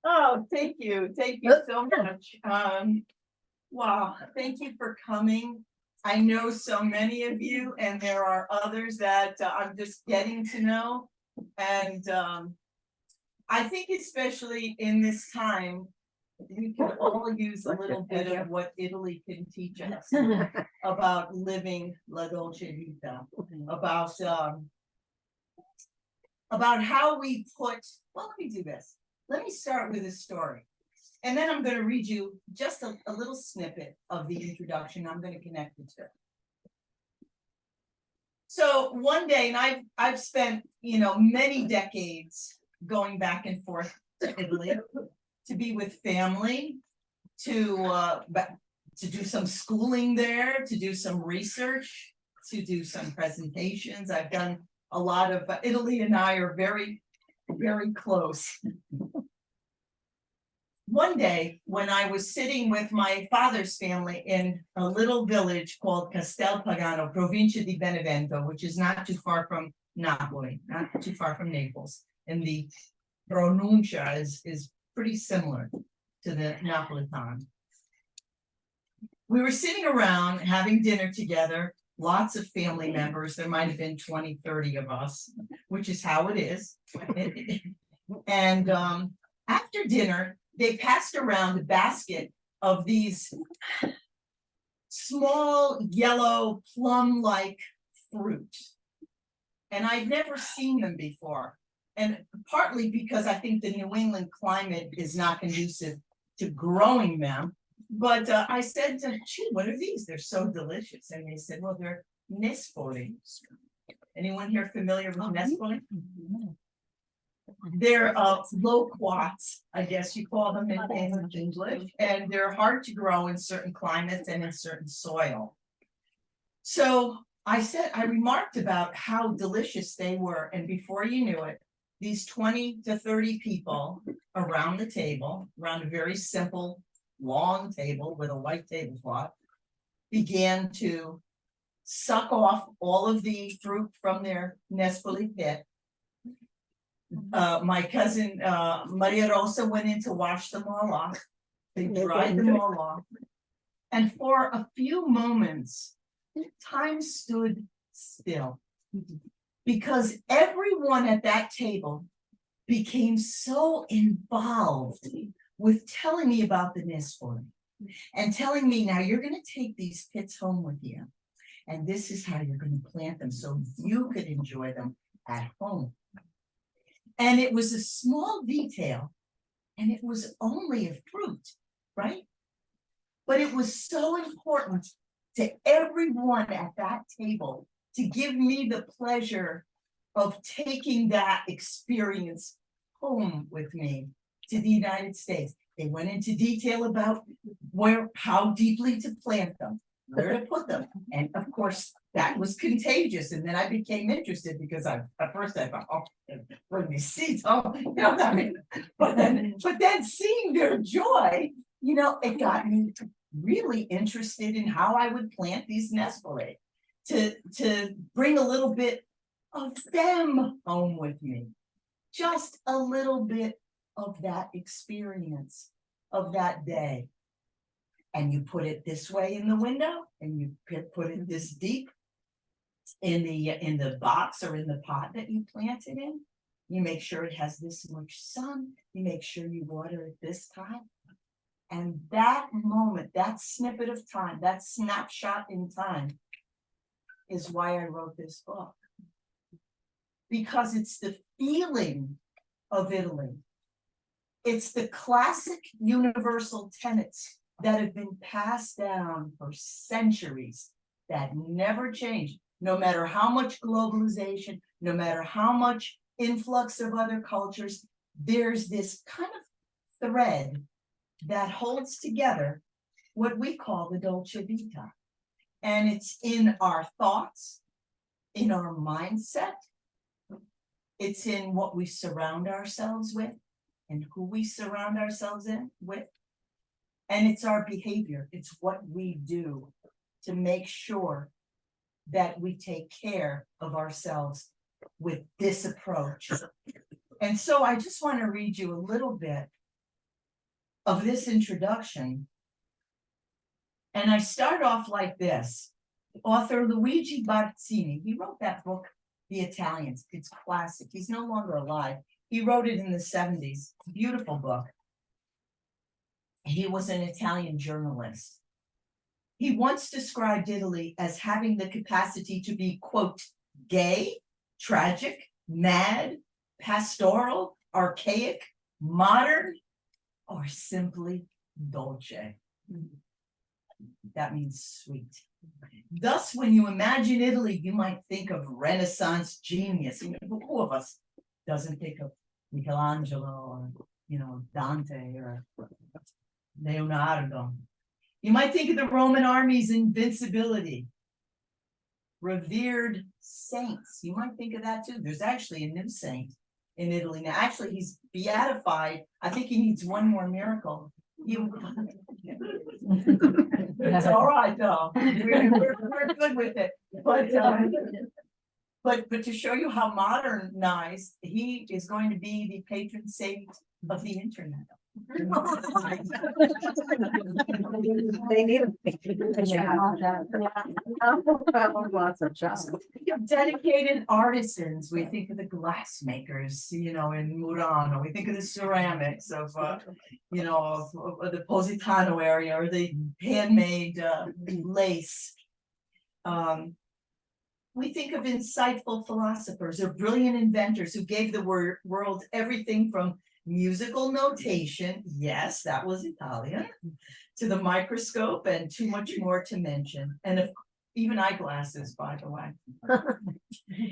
Oh, thank you so much. Wow, thank you for coming. I know so many of you, and there are others that I'm just getting to know. And I think especially in this time, we can all use a little bit of what Italy can teach us about living la dolce vita, about how we put, well, let me do this. Let me start with a story. And then I'm going to read you just a little snippet of the introduction. I'm going to connect it to. So one day, and I've spent, many decades going back and forth to Italy to be with family, to do some schooling there, to do some research, to do some presentations. I've done a lot of, Italy and I are very, very close. One day, when I was sitting with my father's family in a little village called Castel Pagano, provincia di Benevento, which is not too far from Napoli, not too far from Naples, and the pronuncia is pretty similar to the Napolitan. We were sitting around having dinner together, lots of family members. There might have been 20, 30 of us, which is how it is. And after dinner, they passed around a basket of these small yellow plum-like fruit. And I'd never seen them before. And partly because I think the New England climate is not conducive to growing them. But I said, gee, what are these? They're so delicious. And they said, well, they're nespoli. Anyone here familiar with nespoli? They're loquats, I guess you call them in English, and they're hard to grow in certain climates and in certain soil. So I remarked about how delicious they were, and before you knew it, these 20 to 30 people around the table, around a very simple, long table with a white tablecloth, began to suck off all of the fruit from their nespoli pit. My cousin Maria Rosa went in to wash them all off. They dried them all off. And for a few moments, time stood still. Because everyone at that table became so involved with telling me about the nespoli and telling me, now you're going to take these pits home with you. And this is how you're going to plant them so you could enjoy them at home. And it was a small detail, and it was only a fruit, right? But it was so important to everyone at that table to give me the pleasure of taking that experience home with me to the United States. They went into detail about how deeply to plant them, where to put them. And of course, that was contagious. And then I became interested because at first I thought, oh, bring these seeds. Oh, I mean, but then seeing their joy, it got me really interested in how I would plant these nespoli to bring a little bit of them home with me. Just a little bit of that experience of that day. And you put it this way in the window, and you put it this deep in the box or in the pot that you plant it in. You make sure it has this much sun. You make sure you water it this time. And that moment, that snippet of time, that snapshot in time is why I wrote this book. Because it's the feeling of Italy. It's the classic universal tenets that have been passed down for centuries that never change, no matter how much globalization, no matter how much influx of other cultures. There's this kind of thread that holds together what we call the dolce vita. And it's in our thoughts, in our mindset. It's in what we surround ourselves with and who we surround ourselves with. And it's our behavior. It's what we do to make sure that we take care of ourselves with this approach. And so I just want to read you a little bit of this introduction. And I start off like this. Author Luigi Barzini, he wrote that book, The Italians. It's classic. He's no longer alive. He wrote it in the 70s. Beautiful book. He was an Italian journalist. He once described Italy as having the capacity to be, quote, gay, tragic, mad, pastoral, archaic, modern, or simply dolce. That means sweet. Thus, when you imagine Italy, you might think of Renaissance genius. Who of us doesn't think of Michelangelo or, Dante or Leonardo? You might think of the Roman army's invincibility, revered saints. You might think of that too. There's actually a new saint in Italy now. Actually, he's beatified. I think he needs one more miracle. It's all right though. We're good with it. But to show you how modernized, he is going to be the patron saint of the internet. They need lots of jobs. Dedicated artisans. We think of the glassmakers, in Murano. We think of the ceramics of the Positano area, or the handmade lace. We think of insightful philosophers or brilliant inventors who gave the world everything from musical notation, yes, that was Italian, to the microscope, and too much more to mention. And even eyeglasses, by the way.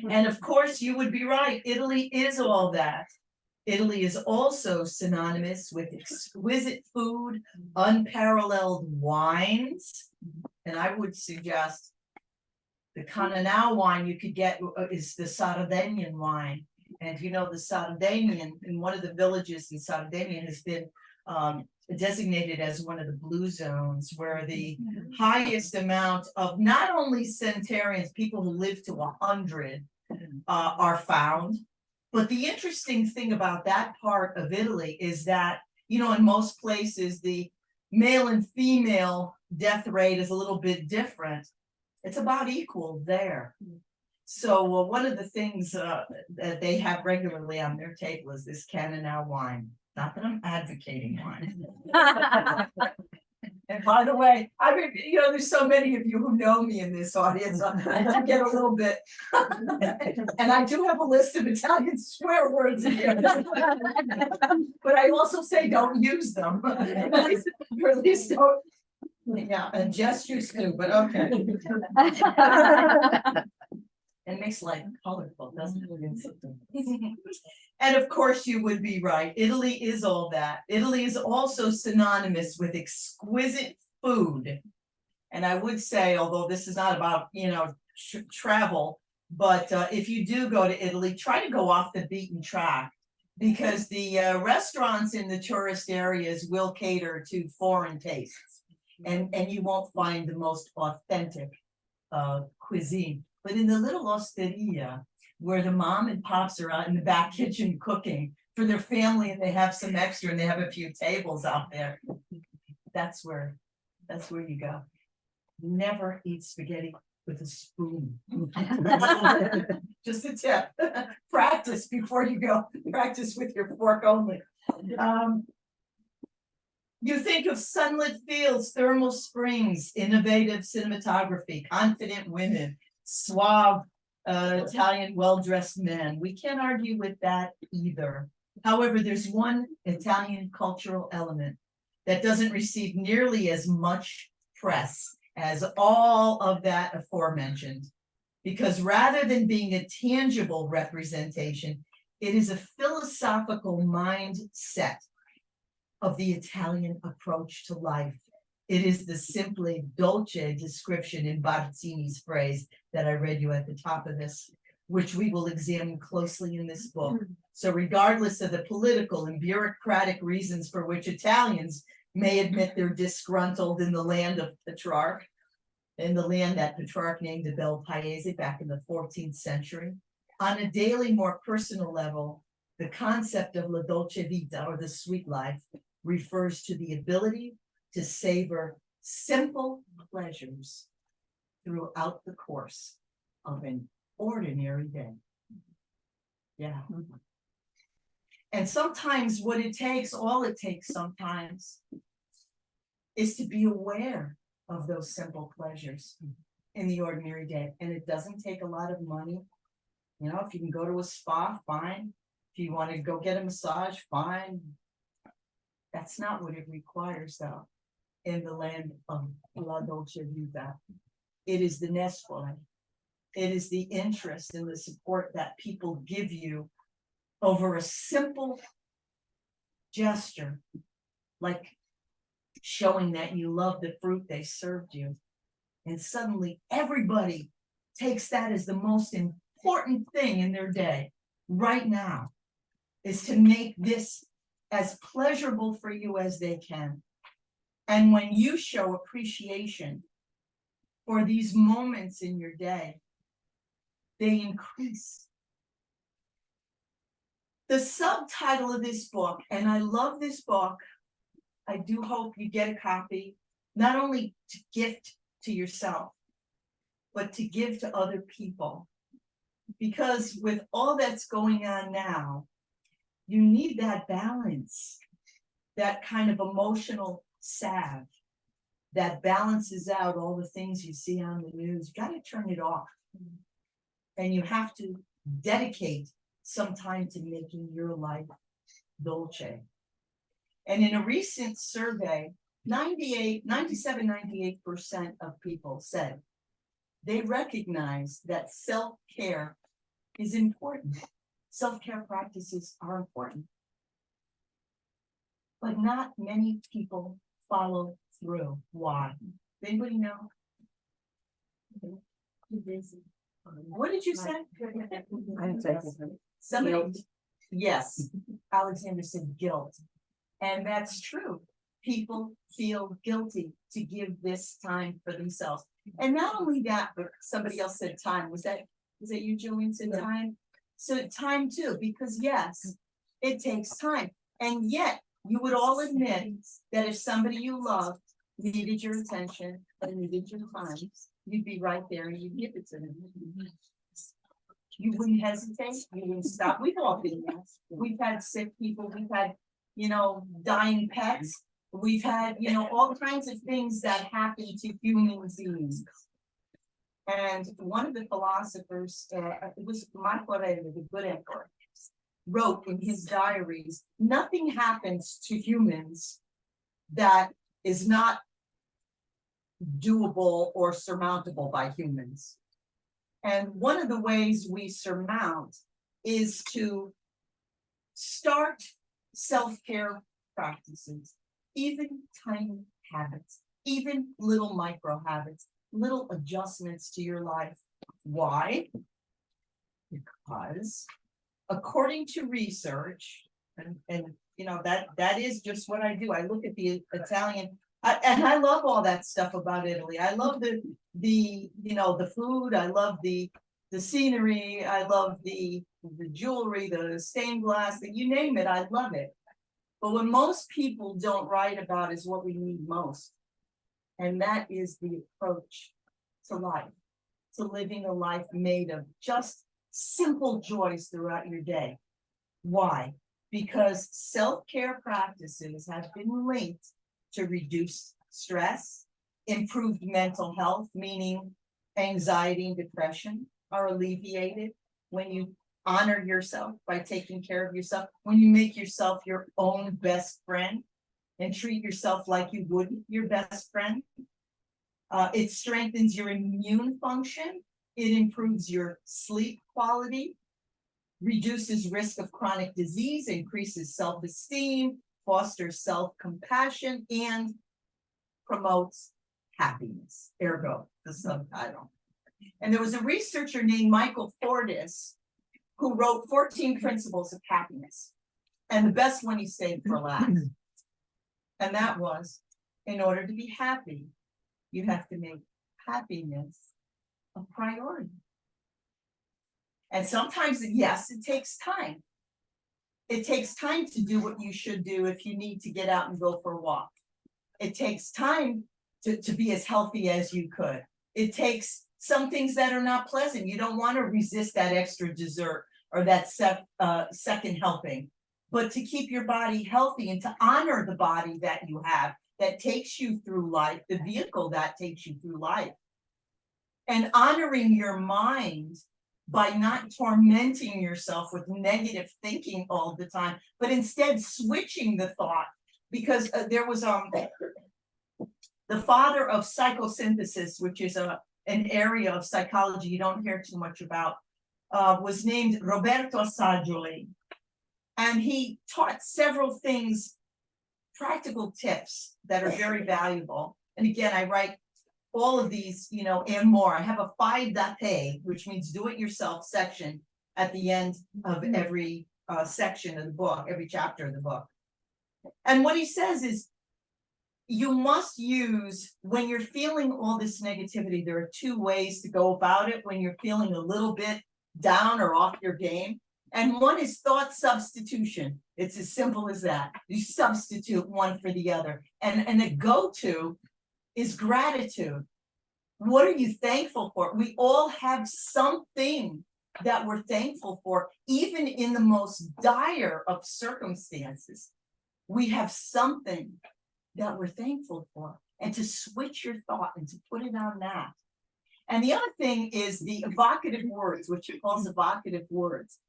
And of course, you would be right. Italy is all that. Italy is also synonymous with exquisite food, unparalleled wines. And I would suggest the Cananao wine you could get is the Sardinian wine. And the Sardinian, in one of the villages in Sardinia, has been designated as one of the blue zones, where the highest amount of not only centenarians, people who live to 100, are found. But the interesting thing about that part of Italy is that, in most places, the male and female death rate is a little bit different. It's about equal there. So one of the things that they have regularly on their table is this Cananao wine. Not that I'm advocating wine. And by the way, there's so many of you who know me in this audience. I get a little bit, and I do have a list of Italian swear words in here. But I also say don't use them, or at least don't. Yeah, and gestures too, but okay. It makes life colorful, doesn't it? And of course, you would be right. Italy is all that. Italy is also synonymous with exquisite food. And I would say, although this is not about, travel, but if you do go to Italy, try to go off the beaten track, because the restaurants in the tourist areas will cater to foreign tastes. And you won't find the most authentic cuisine. But in the little osteria, where the mom and pops are out in the back kitchen cooking for their family, and they have some extra, and they have a few tables out there, that's where you go. Never eat spaghetti with a spoon. Just a tip. Practice before you go. Practice with your fork only. You think of sunlit fields, thermal springs, innovative cinematography, confident women, suave Italian well-dressed men. We can't argue with that either. However, there's one Italian cultural element that doesn't receive nearly as much press as all of that aforementioned, because rather than being a tangible representation, it is a philosophical mindset of the Italian approach to life. It is the simply dolce description in Barzini's phrase that I read you at the top of this, which we will examine closely in this book. So regardless of the political and bureaucratic reasons for which Italians may admit they're disgruntled in the land of Petrarch, in the land that Petrarch named the Bel Paese back in the 14th century, On a daily, more personal level, the concept of la dolce vita, or the sweet life, refers to the ability to savor simple pleasures throughout the course of an ordinary day. Yeah. And sometimes what it takes, all it takes sometimes, is to be aware of those simple pleasures in the ordinary day. And it doesn't take a lot of money. You know, if you can go to a spa, fine. If you want to go get a massage, fine. That's not what it requires, though, in the land of la dolce vita. It is the nestle. It is the interest and the support that people give you over a simple gesture, like showing that you love the fruit they served you. And suddenly everybody takes that as the most important thing in their day right now, is to make this as pleasurable for you as they can. And when you show appreciation for these moments in your day, they increase. The subtitle of this book, and I love this book, I do hope you get a copy, not only to gift to yourself, but to give to other people. Because with all that's going on now, you need that balance, that kind of emotional salve that balances out all the things you see on the news. You got to turn it off. And you have to dedicate some time to making your life dolce. And in a recent survey, 97-98% of people said they recognize that self-care is important. Self-care practices are important. But not many people follow through. Why? Anybody know? Too busy. What did you say? I didn't say anything. Somebody, Guilt. yes, Alexander said guilt. And that's true. People feel guilty to give this time for themselves. And not only that, but somebody else said time. Was that you, Julian, said time? So time too, because yes, it takes time. And yet you would all admit that if somebody you loved needed your attention and needed your time, you'd be right there and you'd give it to them. You wouldn't hesitate, you wouldn't stop. We've all been there. We've had sick people, we've had, dying pets. We've had, all kinds of things that happen to human beings. And one of the philosophers, it was Marco Aurelio, the good emperor, wrote in his diaries, nothing happens to humans that is not doable or surmountable by humans. And one of the ways we surmount is to start self-care practices, even tiny habits, even little micro habits, little adjustments to your life. Why? Because according to research, and that is just what I do. I look at the Italian, and I love all that stuff about Italy. I love the food. I love the scenery. I love the jewelry, the stained glass, you name it. I love it. But what most people don't write about is what we need most. And that is the approach to life, to living a life made of just simple joys throughout your day. Why? Because self-care practices have been linked to reduced stress, improved mental health, meaning anxiety and depression are alleviated when you honor yourself by taking care of yourself, when you make yourself your own best friend and treat yourself like you would your best friend. It strengthens your immune function. It improves your sleep quality, reduces risk of chronic disease, increases self-esteem, fosters self-compassion, and promotes happiness. Ergo, the subtitle. And there was a researcher named Michael Fortis who wrote 14 Principles of Happiness. And the best one he saved for last. And that was, in order to be happy, you have to make happiness a priority. And sometimes, yes, it takes time. It takes time to do what you should do if you need to get out and go for a walk. It takes time to be as healthy as you could. It takes some things that are not pleasant. You don't want to resist that extra dessert or that second helping, but to keep your body healthy and to honor the body that you have that takes you through life, the vehicle that takes you through life. And honoring your mind by not tormenting yourself with negative thinking all the time, but instead switching the thought. Because there was the father of psychosynthesis, which is an area of psychology you don't hear too much about, was named Roberto Assagioli. And he taught several things, practical tips that are very valuable. And again, I write all of these, you know, and more. I have a vita, which means do it yourself section at the end of every section of the book, every chapter of the book. And what he says is, you must use, when you're feeling all this negativity, there are two ways to go about it when you're feeling a little bit down or off your game. And one is thought substitution. It's as simple as that. You substitute one for the other. And the go-to is gratitude. What are you thankful for? We all have something that we're thankful for, even in the most dire of circumstances. We have something that we're thankful for, and to switch your thought and to put it on that. And the other thing is the evocative words, which he calls evocative words.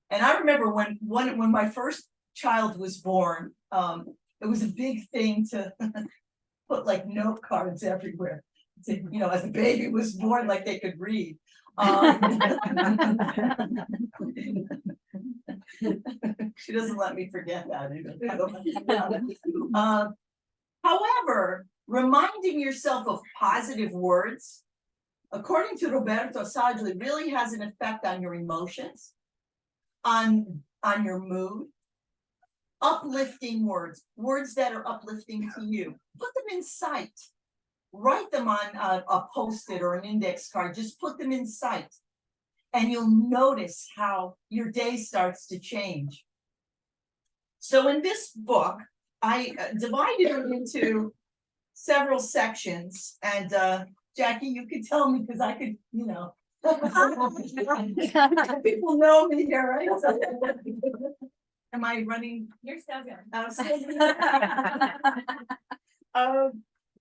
And I remember when my first child was born, it was a big thing to put like note cards everywhere. To, you know, as the baby was born, like they could read. She doesn't let me forget that either. However, reminding yourself of positive words, according to Roberto Assagioli, really has an effect on your emotions, on your mood. Uplifting words, words that are uplifting to you, put them in sight. Write them on a post-it or an index card. Just put them in sight, and you'll notice how your day starts to change. So in this book, I divided it into several sections, and Jackie, you could tell me because I could, you know, people know me here, right? So, am I running? You're still good.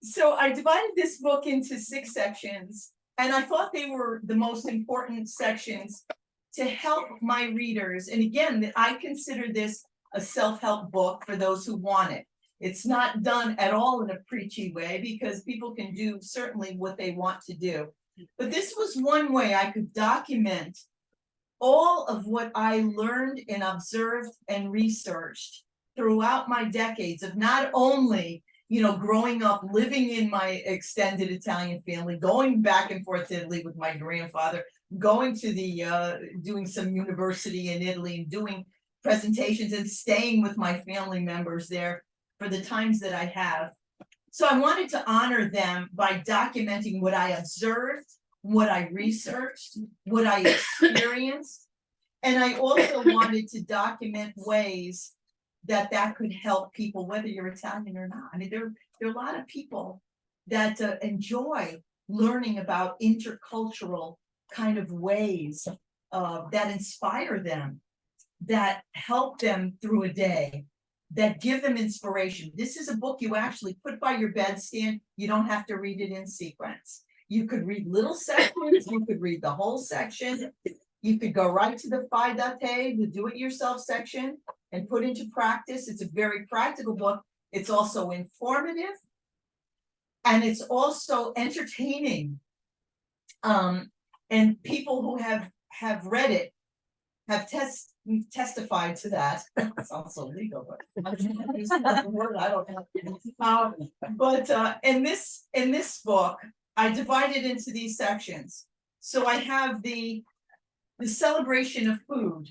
So I divided this book into 6 sections, and I thought they were the most important sections to help my readers. And again, I consider this a self-help book for those who want it. It's not done at all in a preachy way, because people can do certainly what they want to do. But this was one way I could document all of what I learned and observed and researched throughout my decades of not only, you know, growing up, living in my extended Italian family, going back and forth to Italy with my grandfather, going to the, doing some university in Italy, and doing presentations and staying with my family members there for the times that I have. So I wanted to honor them by documenting what I observed, what I researched, what I experienced. And I also wanted to document ways that could help people, whether you're Italian or not. I mean, there are a lot of people that enjoy learning about intercultural kind of ways that inspire them, that help them through a day, that give them inspiration. This is a book you actually put by your bedstand. You don't have to read it in sequence. You could read little sections, you could read the whole section. You could go right to the the do-it-yourself section, and put into practice. It's a very practical book. It's also informative, and it's also entertaining. And people who have read it have testified to that. It sounds so legal, but I don't know. But in this book, I divided into these sections. So I have the celebration of food.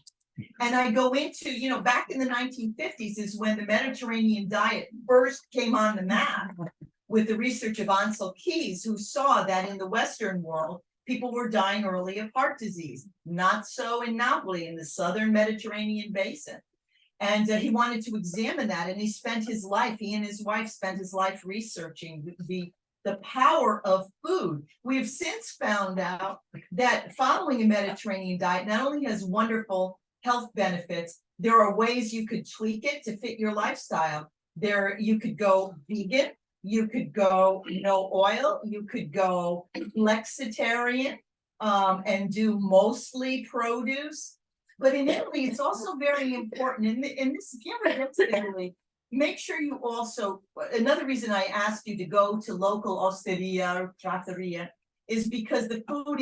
And I go into, you know, back in the 1950s is when the Mediterranean diet first came on the map with the research of Ansel Keys, who saw that in the Western world, people were dying early of heart disease. Not so in Napoli, in the southern Mediterranean basin. And he wanted to examine that, and he and his wife spent his life researching the power of food. We have since found out that following a Mediterranean diet not only has wonderful health benefits, there are ways you could tweak it to fit your lifestyle. You could go vegan, you could go no oil, you could go flexitarian, and do mostly produce. But in Italy, it's also very important. In this, if you ever get to Italy, make sure you also, another reason I asked you to go to local osteria or trattoria is because the food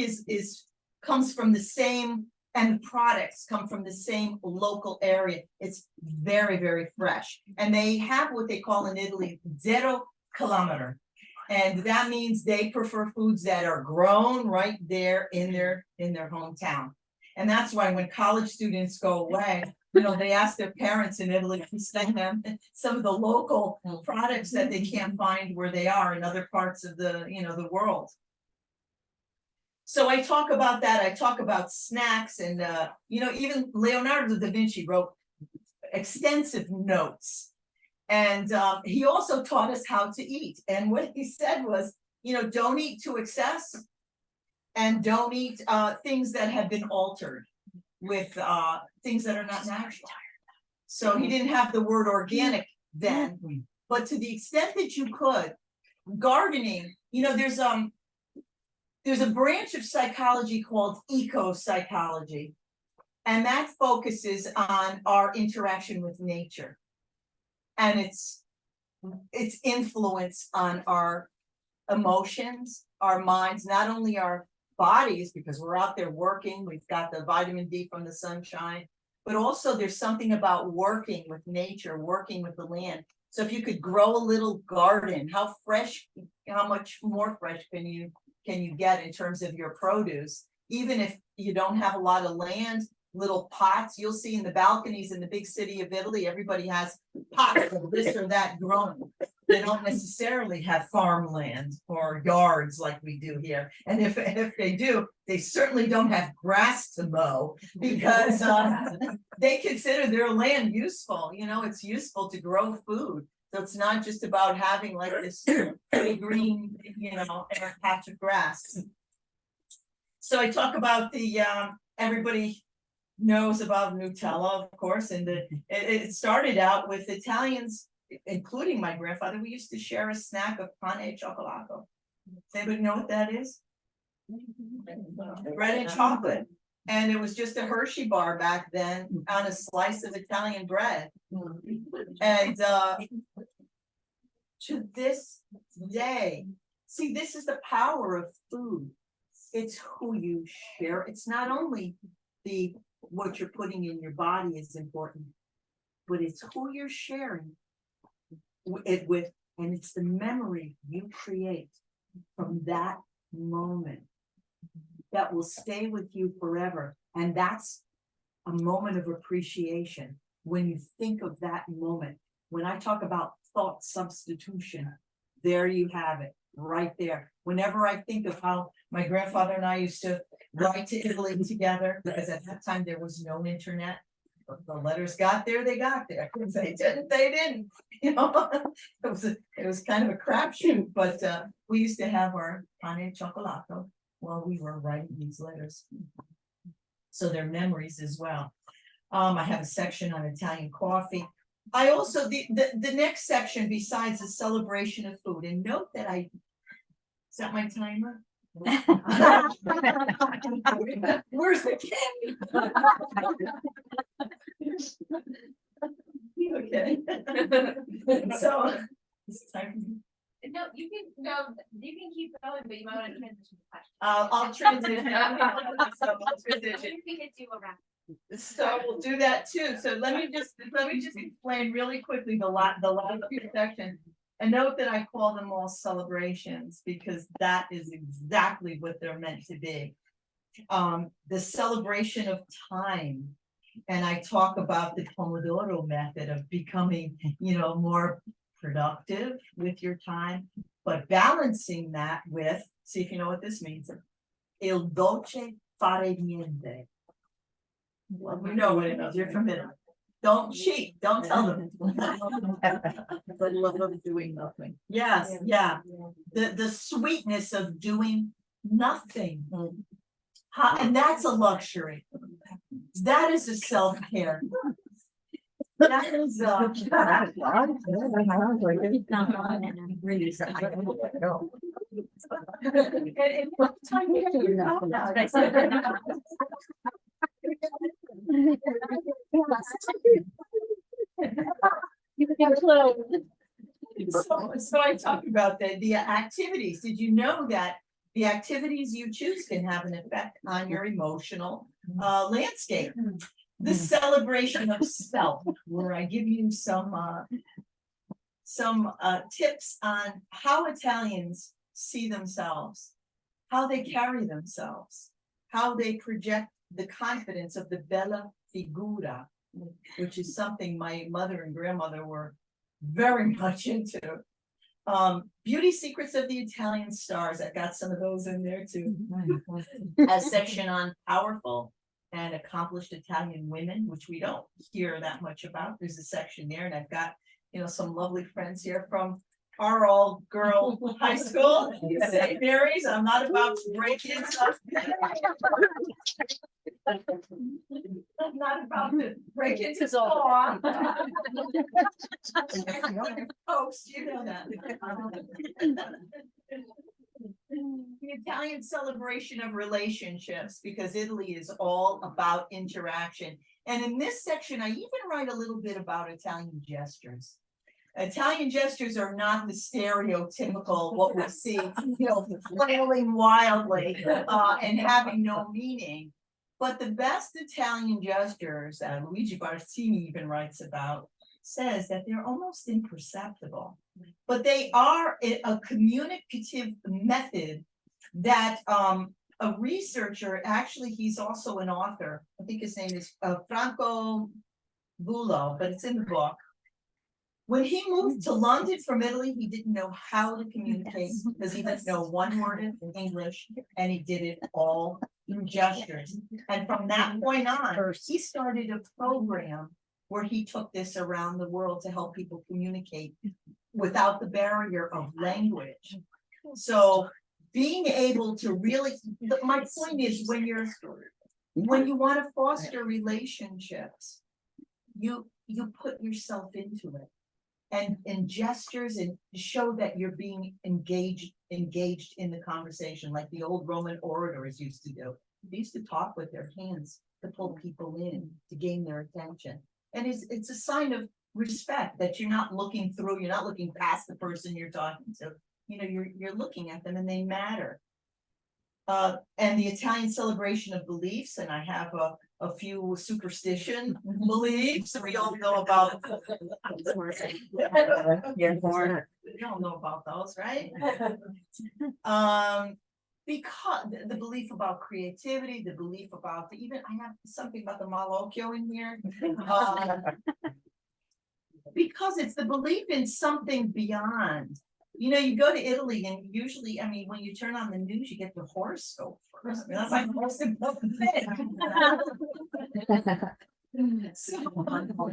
comes from the same, and the products come from the same local area. It's very, very fresh. And they have what they call in Italy, zero chilometer. And that means they prefer foods that are grown right there in their hometown. And that's why when college students go away, they ask their parents in Italy to send them some of the local products that they can't find where they are in other parts of the world. So I talk about that. I talk about snacks, and even Leonardo da Vinci wrote extensive notes. And he also taught us how to eat. And what he said was, don't eat to excess, and don't eat things that have been altered with things that are not natural. So he didn't have the word organic then, but to the extent that you could, gardening, there's a branch of psychology called eco-psychology, and that focuses on our interaction with nature and its influence on our emotions, our minds, not only our bodies, because we're out there working, we've got the vitamin D from the sunshine, but also there's something about working with nature, working with the land. So if you could grow a little garden, how much more fresh can you get in terms of your produce? Even if you don't have a lot of land, little pots, you'll see in the balconies in the big city of Italy, everybody has pots of this or that growing. They don't necessarily have farmland or yards like we do here. And if they do, they certainly don't have grass to mow, because they consider their land useful. It's useful to grow food. So it's not just about having like this pretty green, patch of grass. So I talk about everybody knows about Nutella, of course, and it started out with Italians, including my grandfather. We used to share a snack of pane e cioccolato. Does anybody know what that is? Bread and chocolate. And it was just a Hershey bar back then on a slice of Italian bread. And to this day, see, this is the power of food. It's who you share. It's not only what you're putting in your body is important, but it's who you're sharing it with, and it's the memory you create from that moment that will stay with you forever. And that's a moment of appreciation when you think of that moment. When I talk about thought substitution, there you have it right there. Whenever I think of how my grandfather and I used to ride to Italy together, because at that time there was no internet. The letters got there, they got there. If they didn't, they didn't. It was kind of a crapshoot, but we used to have our pane e cioccolato while we were writing these letters. So they're memories as well. I have a section on Italian coffee. I also, the next section, besides the celebration of food, and note that is that my timer? Where's the candy? Okay. So it's time. No, you can keep going, but you might want to transition to question. I'll transition. I'll transition. We could do a wrap. So we'll do that too. So let me just explain really quickly the last few sections. And note that I call them all celebrations, because that is exactly what they're meant to be. The celebration of time. And I talk about the Pomodoro method of becoming, more productive with your time, but balancing that with, see if you know what this means, il dolce fare niente. Well, we know what it means, you're from Italy. Don't cheat, don't tell them. The love of doing nothing. Yes, yeah, the sweetness of doing nothing. And that's a luxury. That is a self-care. That is and what time you know that? So I talked about the activities. Did you know that the activities you choose can have an effect on your emotional landscape? The celebration of self, where I give you some tips on how Italians see themselves, how they carry themselves, how they project the confidence of the bella figura, which is something my mother and grandmother were very much into. Beauty secrets of the Italian stars. I got some of those in there too. A section on powerful and accomplished Italian women, which we don't hear that much about. There's a section there, and I've got, you know, some lovely friends here from our all-girl high school, St. Mary's. I'm not about to break in stuff. I'm not about to break into law. Folks, you know that. The Italian celebration of relationships, because Italy is all about interaction. And in this section, I even write a little bit about Italian gestures. Italian gestures are not the stereotypical, what we see, you know, flailing wildly and having no meaning. But the best Italian gestures, Luigi Barzini even writes about, says that they're almost imperceptible, but they are a communicative method that a researcher, actually he's also an author, I think his name is Franco Bullo, but it's in the book. When he moved to London from Italy, he didn't know how to communicate because he didn't know one word in English, and he did it all through gestures. And from that point on, he started a program where he took this around the world to help people communicate without the barrier of language. So being able to really, my point is, when you want to foster relationships, you put yourself into it. And gestures and show that you're being engaged in the conversation, like the old Roman orators used to do. They used to talk with their hands to pull people in, to gain their attention. And it's a sign of respect that you're not looking through, you're not looking past the person you're talking to. You know, you're looking at them and they matter. And the Italian celebration of beliefs, and I have a few superstition beliefs we all know about. You're born. We all know about those, right? Because the belief about creativity, the belief about even, I have something about the malocchio in here. Because it's the belief in something beyond. You know, you go to Italy and usually, I mean, when you turn on the news, you get the horoscope first. I mean, that's like the most important thing.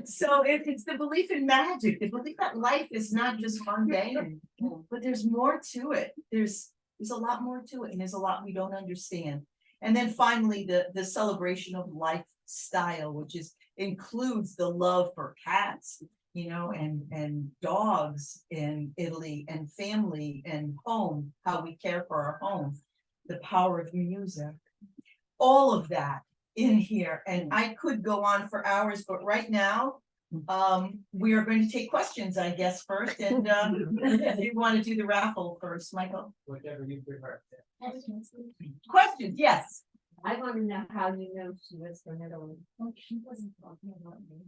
So it's the belief in magic, the belief that life is not just mundane, but there's more to it. There's a lot more to it, and there's a lot we don't understand. And then finally, the celebration of lifestyle, which includes the love for cats, you know, and dogs in Italy, and family and home, how we care for our home, the power of music, all of that in here. And I could go on for hours, but right now, we are going to take questions, I guess, first. And if you want to do the raffle first, Michael. Whatever you prefer. Questions, yes. I want to know how you know she was from Italy. Oh, she wasn't talking about me.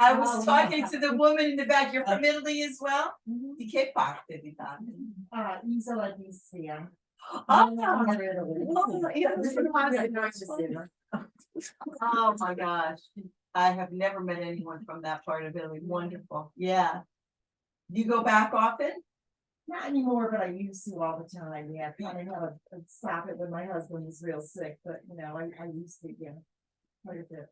I was talking to the woman in the back. You're from Italy as well? Di che parte d'Italia? Isola di Sia. Oh my gosh. I have never met anyone from that part of Italy. Wonderful. Yeah. You go back often? Not anymore, but I used to all the time, yeah, kind of have a stop it when my husband was real sick, but you know, I used to, yeah. Quite a bit.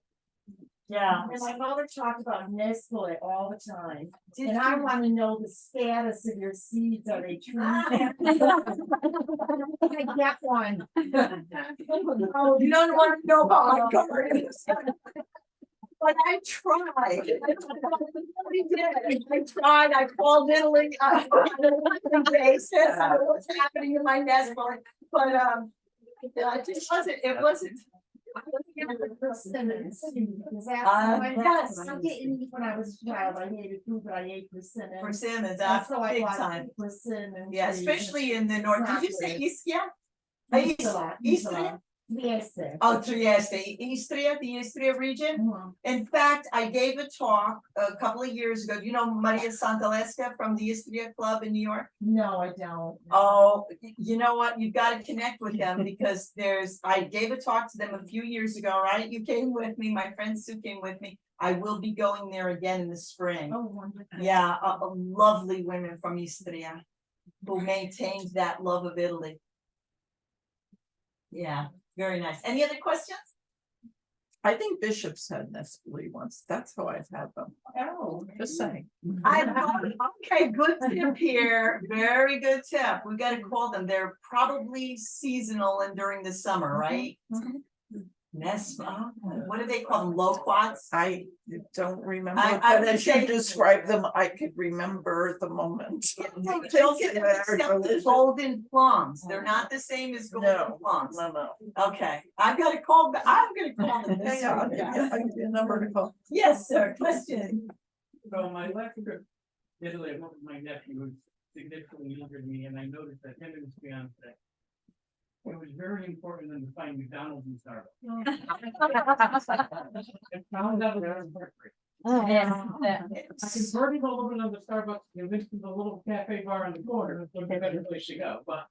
Yeah. And my mother talked about Nestle all the time, and I wanna know the status of your seeds, are they true? I get one. Oh, you don't want to know about my garden. But I tried. I tried. I called Italy. I what's happening in my nest, but it just wasn't. It wasn't. Persimmons. Yes. I didn't eat when I was a child, I hated food, but I ate persimmons. Persimmons, And that's so I big bought time. persimmons. Yeah, especially in the north. Did you say Ischia? Istria? Trieste. Oh, Trieste, Istria, the Istria region. Mhm. In fact, I gave a talk a couple of years ago. Do you know Maria Santalesca from the Istria Club in New York? No, I don't. Oh, you know what? You've got to connect with them because I gave a talk to them a few years ago, right? You came with me, my friend Sue came with me. I will be going there again in the spring. Oh, wonderful. Yeah, lovely women from Istria who maintained that love of Italy. Yeah, very nice. Any other questions? I think bishops had Nestle once. That's how I've had them. Oh. Just saying. Okay, good tip here. Very good tip. We gotta call them. They're probably seasonal and during the summer, right? Nestle, what do they call them? Loquats? I don't remember, I but would as you say- describe them, I could remember the moment. The golden plums. They're not the same as golden No, plums. no. Okay, I've got to call, I'm gonna call them this Yeah, week. yeah, I give you a number to call. Yes, sir, question. So my last trip to Italy, I went with my nephew who's significantly younger than me, and I noticed that him and his fiance. It was very important to them to find McDonald's and Starbucks. And found out that was perfect. I converted all over to the Starbucks, convinced them the little cafe bar on the corner, was a better place to go, but.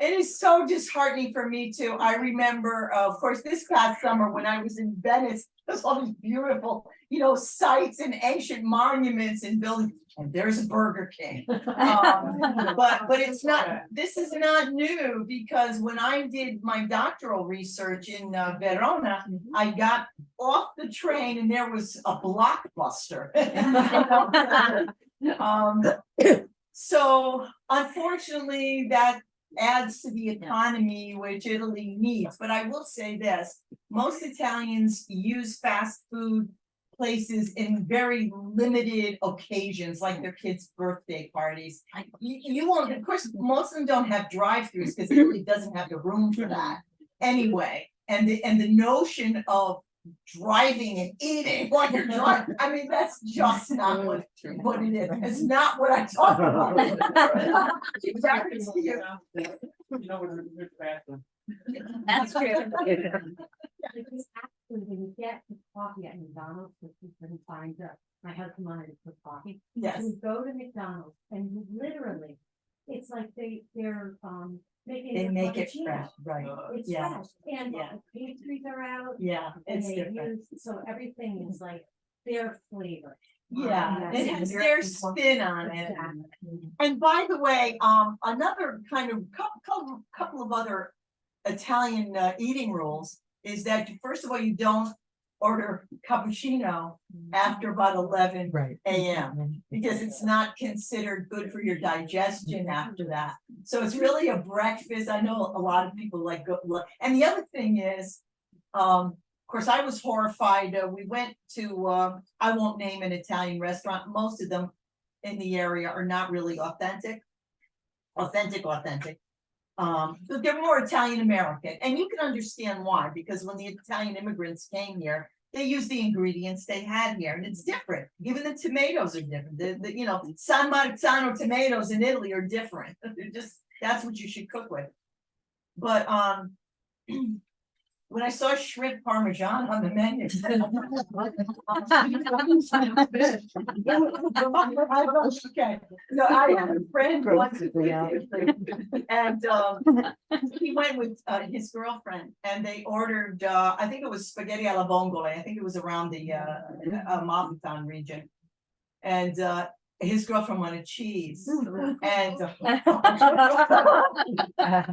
It is so disheartening for me too. I remember, of course, this past summer when I was in Venice, there's all these beautiful, sites and ancient monuments and buildings. And there's a Burger King. But it's not, this is not new because when I did my doctoral research in Verona, I got off the train and there was a Blockbuster. So unfortunately, that adds to the economy which Italy needs. But I will say this, most Italians use fast food places in very limited occasions, like their kids' birthday parties. You won't, of course, most of them don't have drive-throughs because Italy doesn't have the room for that anyway. And the notion of driving and eating while you're driving, I mean, that's just not what it is. It's not what I talk about. Exactly. You know, with the bathroom. That's true. Because actually, when you get the coffee at McDonald's, which you couldn't find my husband wanted to put coffee. Yes. You go to McDonald's and you literally, it's like they're making. They a make it cappuccino. fresh, right? It's Yeah. fresh, and Yeah. the pastries are out. Yeah, And it's they different. use, so everything is like their flavor. Yeah, Yes. it has their spin on it. Exactly. And by the way, another kind of couple of other Italian eating rules is that first of all, you don't order cappuccino after about 11 a.m. because it's not considered good for your digestion after that. So it's really a breakfast. I know a lot of people like go, and the other thing is, of course, I was horrified. We went to, I won't name an Italian restaurant. Most of them in the area are not really authentic. But they're more Italian American, and you can understand why, because when the Italian immigrants came here, they used the ingredients they had here, and it's different. Even the tomatoes are different. The San Marzano tomatoes in Italy are different. They're just, that's what you should cook with. But when I saw shrimp parmesan on the menu. Okay, no, I had a friend once, and he went with his girlfriend, and they ordered, I think it was spaghetti alla vongole. I think it was around the Mavitan region. And his girlfriend wanted cheese. And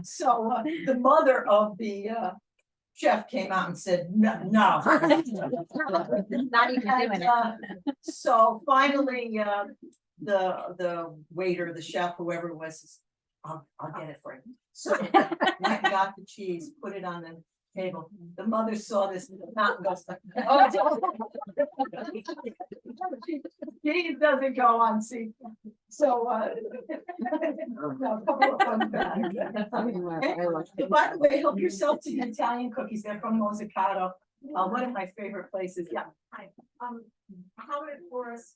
so the mother of the chef came out and said, no, no. Not even doing it. So finally, the waiter, the chef, whoever it was, says, I'll get it for you. So went and got the cheese, put it on the table. The mother saw this and goes, oh, cheese doesn't go on sea. So, a couple of fun facts. And by the way, help yourself to the Italian cookies. They're from Mozzicato. One of my favorite places. Yeah. How would tourists,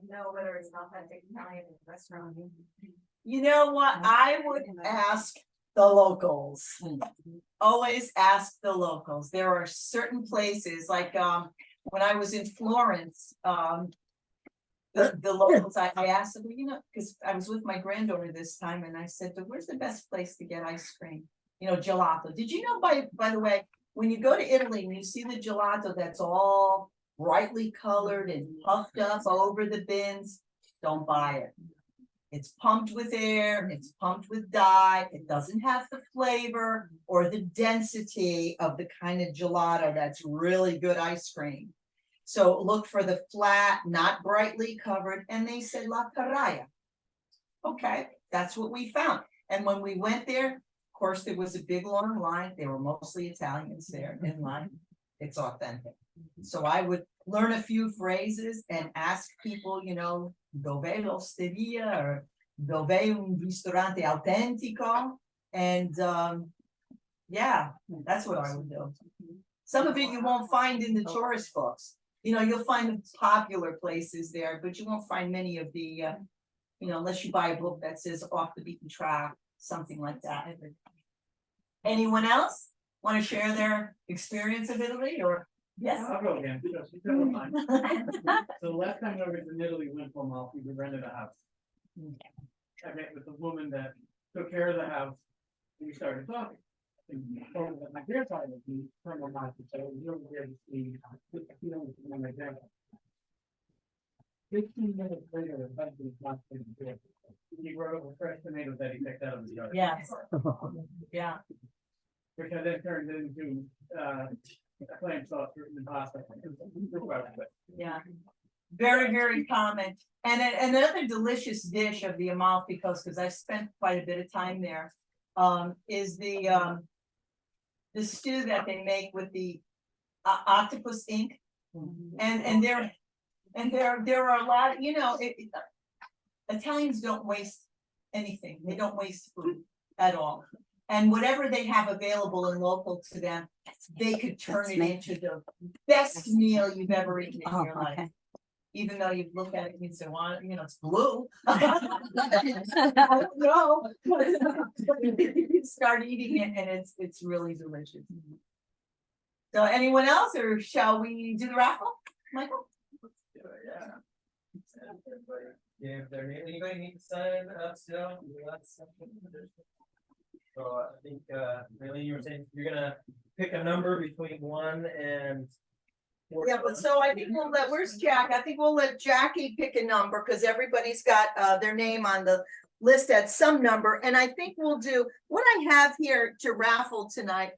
know whether it's an authentic Italian restaurant? You know what? I would ask the locals. Always ask the locals. There are certain places like when I was in Florence, the locals, I asked them, you know, because I was with my granddaughter this time and I said, where's the best place to get ice cream? You know, gelato. Did you know, by the way, when you go to Italy and you see the gelato that's all brightly colored and puffed up over the bins, don't buy it. It's pumped with air, it's pumped with dye, it doesn't have the flavor or the density of the kind of gelato that's really good ice cream. So look for the flat, not brightly covered, and they said La Carraia. Okay, that's what we found. And when we went there, of course, there was a big long line. There were mostly Italians there in line. It's authentic. So I would learn a few phrases and ask people, you know, dove l'osteria or dove un ristorante autentico. And yeah, that's what I would do. Some of it you won't find in the tourist books. You know, you'll find popular places there, but you won't find many of the, you know, unless you buy a book that says off the beaten track, something like that. Anyone else want to share their experience of Italy or? Yes. I'll go again. So the last time I was in Italy, we went to Amalfi, we rented a house. I met with the woman that took care of the house, and we started talking. And told her that my grandfather was from Amalfi, so it was really weird to see, you know, my grandfather. 15 minutes later, the husband was not in the door. He brought over fresh tomatoes that he picked out of the garden. Yes. Yeah. Which I then turned into, clam sauce in pasta. Yeah. Very, very common. And another delicious dish of the Amalfi Coast, because I've spent quite a bit of time there, is the stew that they make with the octopus ink. And there are a lot, you know, Italians don't waste anything. They don't waste food at all. And whatever they have available and local to them, they could turn it into the best meal you've ever eaten in your life. Even though you look at it and you say, well, you know, it's blue. No, you start eating it and it's really delicious. So anyone else, or shall we do the raffle, Michael? Yeah, if there anybody needs to sign up still, that's something. So I think Raeleen, you were saying you're gonna pick a number between 1 and 4. Yeah, but so I think we'll let, where's Jack? I think we'll let Jackie pick a number because everybody's got their name on the list at some number. And I think we'll do, what I have here to raffle tonight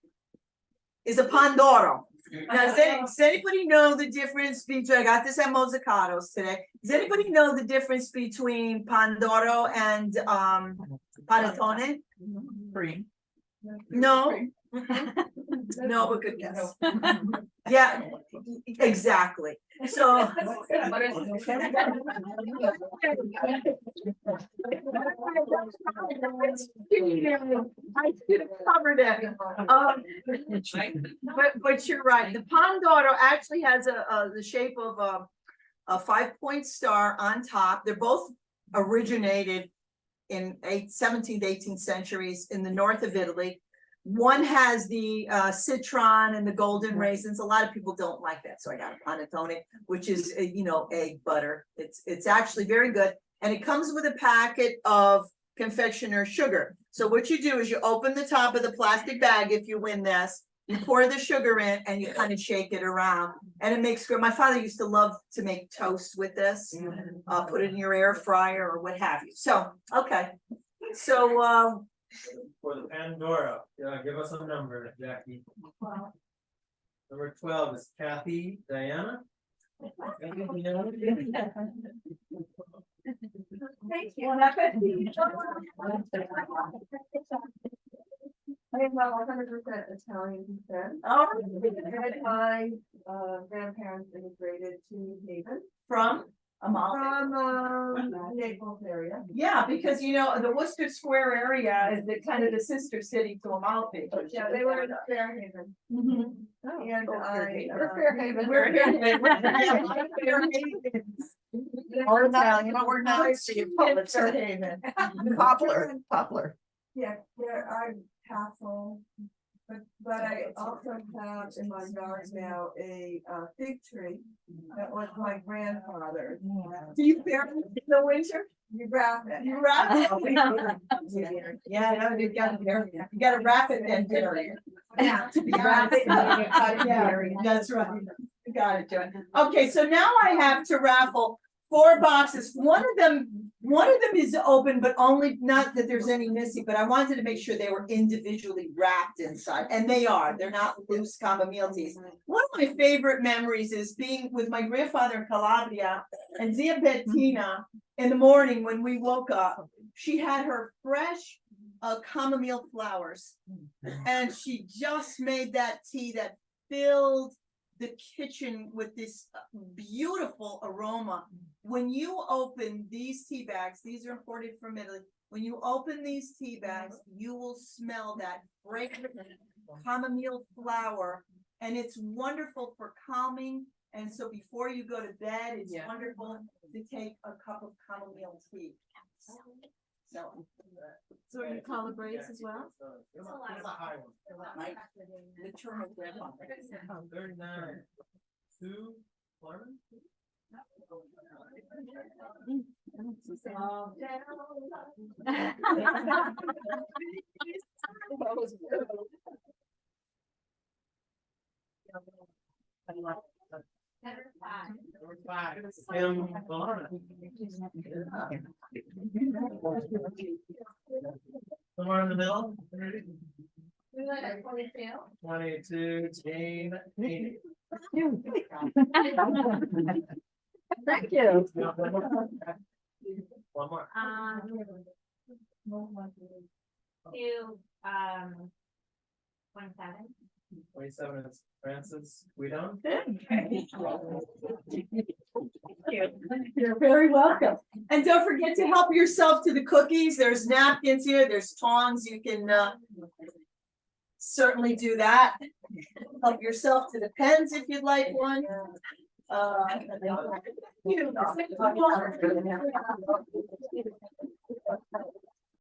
is a Pandoro. Now, does anybody know the difference between, I got this at Mozzicatos today. Does anybody know the difference between Pandoro and panettone? Green. No. No, but good guess. Yeah, exactly. So. I should have covered it. But you're right. The Pandoro actually has the shape of a 5-point star on top. They're both originated in 17th, 18th centuries in the north of Italy. One has the citron and the golden raisins. A lot of people don't like that, so I got a panettone, which is you know, egg butter. It's actually very good, and it comes with a packet of confectioner sugar. So what you do is you open the top of the plastic bag if you win this. You pour the sugar in and you kind of shake it around and it makes good. My father used to love to make toast with this. Put it in your air fryer or what have you. So, okay. So, For the Pandora, give us a number, Jackie. Number 12 is Kathy Diana. Thank you. I am 100% Italian descent. oh, My grandparents immigrated to New Haven from Amalfi. from Naples area. Yeah, because you know, the Worcester Square area is the kind of the sister city to Amalfi. Yeah, they were in Fairhaven. Mhm. And We're Fairhaven. We're Fairhaven. We're Italian, but we're not. Fairhaven. Poplar. Yeah, there are castle, but I also have in my yard now a fig tree that was my grandfather's. Do you bear it in the winter? You wrap it. You wrap it? Yeah, no, you gotta bury it. You gotta wrap it and bury it. Yeah. To be Wrap it and then you cut it and Yeah, bury it. that's right. You got it, Joanne. Okay, so now I have to raffle 4 boxes. One of them is open, but only, not that there's any missing, but I wanted to make sure they were individually wrapped inside, and they are. They're not loose chamomile teas. One of my favorite memories is being with my grandfather in Calabria, and Zia Bettina, in the morning when we woke up, she had her fresh chamomile flowers, and she just made that tea that filled the kitchen with this beautiful aroma. When you open these tea bags, these are imported from Italy. When you open these tea bags, you will smell that fragrant chamomile flower, and it's wonderful for calming. And so before you go to bed, it's wonderful to take a cup of chamomile tea. So are you calabrese as well? It's a high one. maternal grandmother. 39. 2, Lauren? Number 5. Number 5. Tim Valana. Somewhere in the middle. We went at 22. 22, Jane. Thank you. One more. To 27. 27 is Francis Guidon. You're very welcome. And don't forget to help yourself to the cookies. There's napkins here, there's tongs. You can certainly do that. Help yourself to the pens if you'd like one.